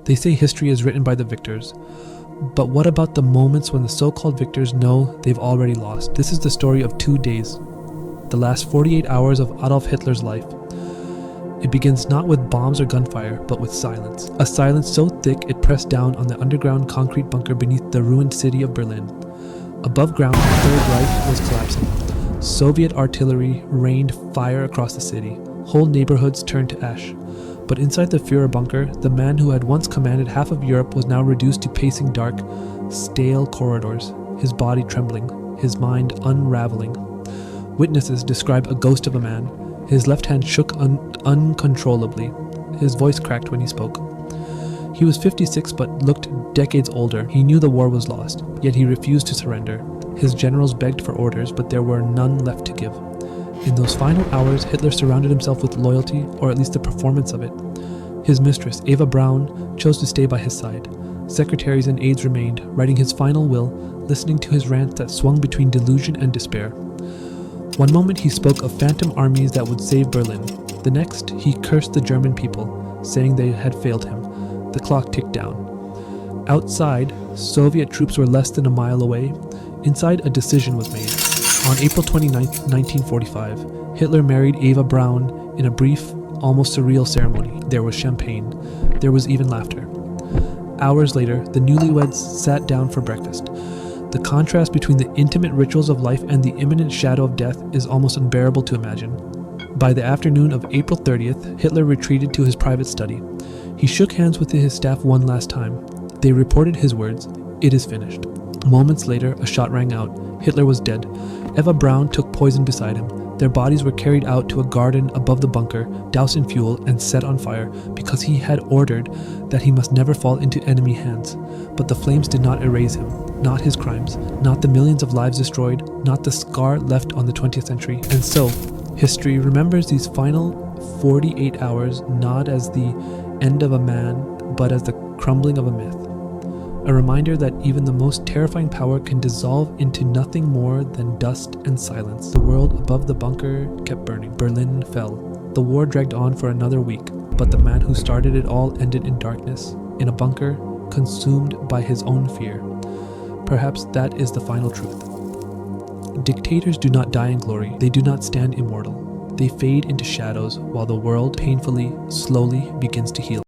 They say history is written by the victors. But what about the moments when the so-called victors know they've already lost? This is the story of 2 days, the last 48 hours of Adolf Hitler's life. It begins not with bombs or gunfire, but with silence. A silence so thick it pressed down on the underground concrete bunker beneath the ruined city of Berlin. Above ground, the Third Reich was collapsing. Soviet artillery rained fire across the city. Whole neighborhoods turned to ash. But inside the Führer bunker, the man who had once commanded half of Europe was now reduced to pacing dark, stale corridors, his body trembling, his mind unraveling. Witnesses describe a ghost of a man. His left hand shook uncontrollably. His voice cracked when he spoke. He was 56 but looked decades older. He knew the war was lost, yet he refused to surrender. His generals begged for orders, but there were none left to give. In those final hours, Hitler surrounded himself with loyalty, or at least the performance of it. His mistress, Eva Braun, chose to stay by his side. Secretaries and aides remained, writing his final will, listening to his rants that swung between delusion and despair. One moment he spoke of phantom armies that would save Berlin. The next, he cursed the German people, saying they had failed him. The clock ticked down. Outside, Soviet troops were less than a mile away. Inside, a decision was made. On April 29, 1945, Hitler married Eva Braun in a brief, almost surreal ceremony. There was champagne. There was even laughter. Hours later, the newlyweds sat down for breakfast. The contrast between the intimate rituals of life and the imminent shadow of death is almost unbearable to imagine. By the afternoon of April 30th, Hitler retreated to his private study. He shook hands with his staff one last time. They reported his words, "It is finished." Moments later, a shot rang out. Hitler was dead. Eva Braun took poison beside him. Their bodies were carried out to a garden above the bunker, doused in fuel, and set on fire, because he had ordered that he must never fall into enemy hands. But the flames did not erase him, not his crimes, not the millions of lives destroyed, not the scar left on the 20th century. And so, history remembers these final 48 hours not as the end of a man, but as the crumbling of a myth. A reminder that even the most terrifying power can dissolve into nothing more than dust and silence. The world above the bunker kept burning. Berlin fell. The war dragged on for another week, but the man who started it all ended in darkness, in a bunker, consumed by his own fear. Perhaps that is the final truth. Dictators do not die in glory. They do not stand immortal. They fade into shadows while the world painfully, slowly begins to heal.